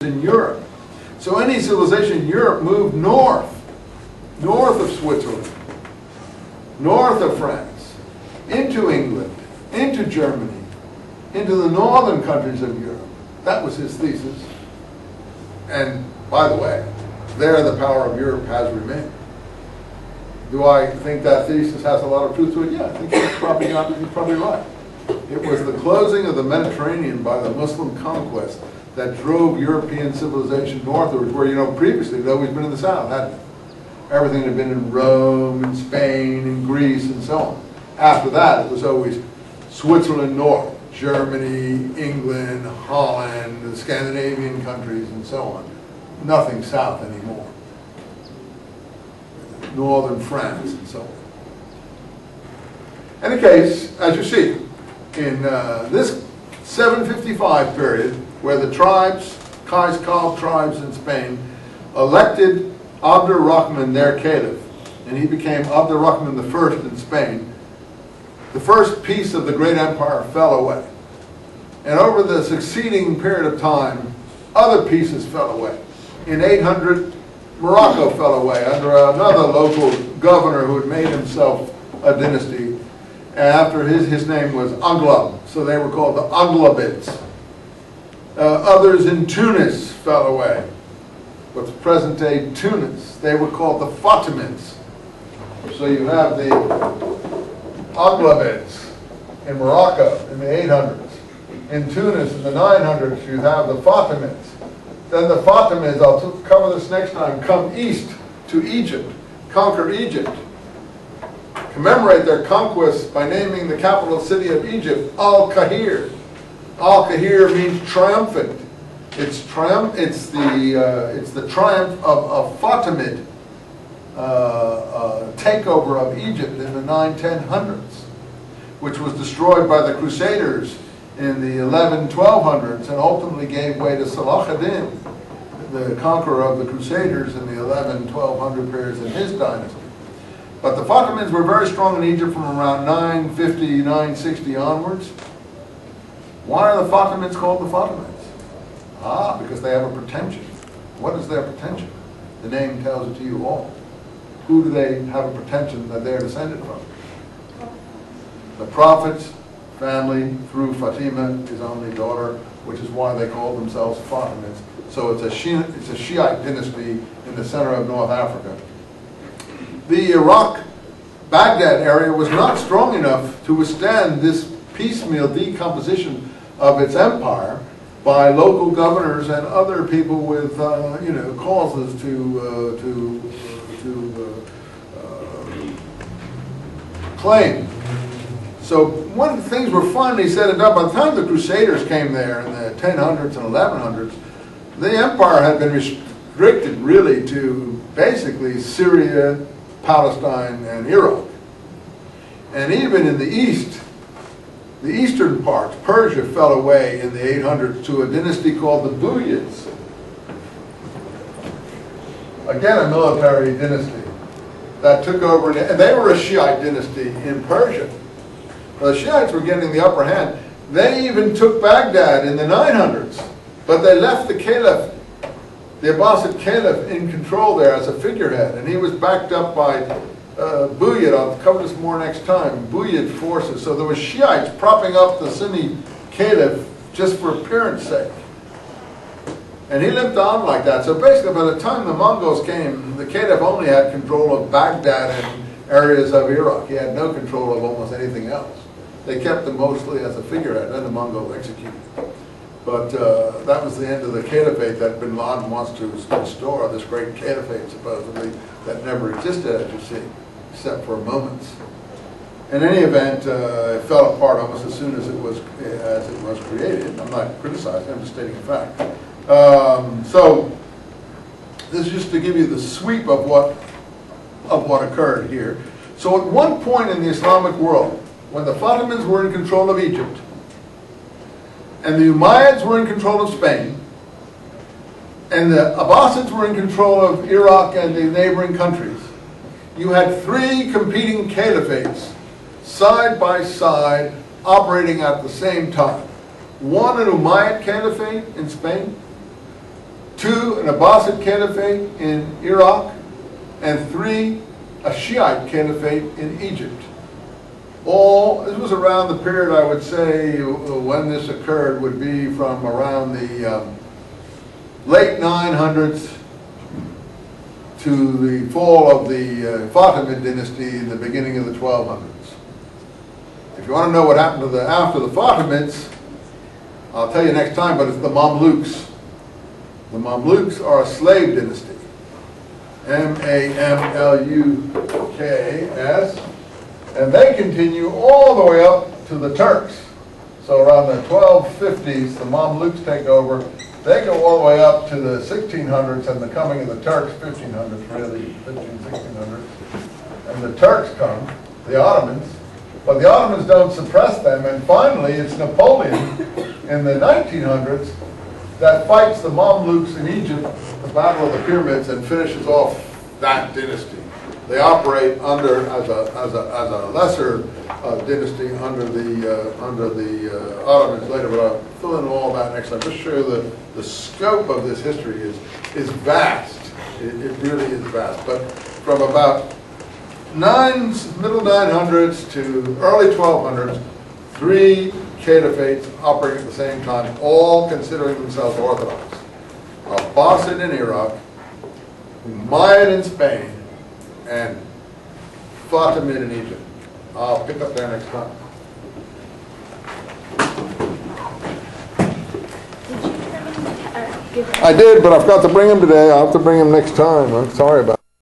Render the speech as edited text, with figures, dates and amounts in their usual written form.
in Europe. So any civilization in Europe moved north of Switzerland, north of France, into England, into Germany, into the northern countries of Europe. That was his thesis. And by the way, there the power of Europe has remained. Do I think that thesis has a lot of truth to it? Yeah, I think he's probably right. It was the closing of the Mediterranean by the Muslim conquest that drove European civilization northwards, where, you know, previously it had always been in the south, hadn't it? Everything had been in Rome and Spain and Greece and so on. After that, it was always Switzerland north, Germany, England, Holland, the Scandinavian countries and so on. Nothing south anymore. Northern France and so on. In any case, as you see, in this 755 period, where the tribes, Qais tribes in Spain, elected Abd al-Rahman their caliph, and he became Abd al-Rahman I in Spain, the first piece of the great empire fell away. And over the succeeding period of time, other pieces fell away. In 800, Morocco fell away under another local governor who had made himself a dynasty. And after his name was Aghlab, so they were called the Aghlabids. Others in Tunis fell away. What's present-day Tunis? They were called the Fatimids. So you have the Aghlabids in Morocco in the 800s. In Tunis in the 900s, you have the Fatimids. Then the Fatimids, I'll cover this next time, come east to Egypt, conquer Egypt, commemorate their conquest by naming the capital city of Egypt Al-Qahir. Al-Qahir means triumphant. It's the triumph of Fatimid takeover of Egypt in the 900s, which was destroyed by the Crusaders in the 1100-1200s and ultimately gave way to Salah ad-Din, the conqueror of the Crusaders in the 1100-1200 periods in his dynasty. But the Fatimids were very strong in Egypt from around 950, 960 onwards. Why are the Fatimids called the Fatimids? Ah, because they have a pretension. What is their pretension? The name tells it to you all. Who do they have a pretension that they are descended from? The Prophet's family through Fatima, his only daughter, which is why they call themselves Fatimids. So it's a Shiite dynasty in the center of North Africa. The Iraq-Baghdad area was not strong enough to withstand this piecemeal decomposition of its empire by local governors and other people with, causes to claim. So when things were finally said and done, by the time the Crusaders came there in the 1000s and 1100s, the empire had been restricted really to basically Syria, Palestine, and Iraq. And even in the east, the eastern parts, Persia fell away in the 800s to a dynasty called the Buyids. Again, a military dynasty that took over, and they were a Shiite dynasty in Persia. The Shiites were getting the upper hand. They even took Baghdad in the 900s, but they left the caliph, the Abbasid caliph, in control there as a figurehead, and he was backed up by Buyid. I'll cover this more next time. Buyid forces. So there were Shiites propping up the Sunni caliph just for appearance sake. And he lived on like that. So basically, by the time the Mongols came, the caliph only had control of Baghdad and areas of Iraq. He had no control of almost anything else. They kept him mostly as a figurehead, and the Mongols executed. But that was the end of the caliphate that bin Laden wants to restore, this great caliphate, supposedly, that never existed, as you see, except for moments. In any event, it fell apart almost as soon as it was created. I'm not criticizing, I'm just stating a fact. So this is just to give you the sweep of what occurred here. So at one point in the Islamic world, when the Fatimids were in control of Egypt, and the Umayyads were in control of Spain, and the Abbasids were in control of Iraq and the neighboring countries, you had three competing caliphates, side by side, operating at the same time. One, an Umayyad caliphate in Spain, 2, an Abbasid caliphate in Iraq, and 3, a Shiite caliphate in Egypt. This was around the period, I would say, when this occurred would be from around the late 900s to the fall of the Fatimid dynasty in the beginning of the 1200s. If you want to know what happened to after the Fatimids, I'll tell you next time, but it's the Mamluks. The Mamluks are a slave dynasty. M-A-M-L-U-K-S. And they continue all the way up to the Turks. So around the 1250s, the Mamluks take over. They go all the way up to the 1600s and the coming of the Turks, 1500s really, 1600s. And the Turks come, the Ottomans. But the Ottomans don't suppress them. And finally, it's Napoleon in the 1900s that fights the Mamluks in Egypt, the Battle of the Pyramids, and finishes off that dynasty. They operate under as a lesser dynasty under the Ottomans later, but I'll fill in all that next time. Just show you the scope of this history is vast. It really is vast. But from about middle 900s to early 1200s, 3 caliphates operating at the same time, all considering themselves Orthodox. Abbasid in Iraq, Umayyad in Spain, and Fatimid in Egypt. I'll pick up there next time. Did you bring him, I did, but I forgot to bring him today. I'll have to bring him next time. I'm sorry about it.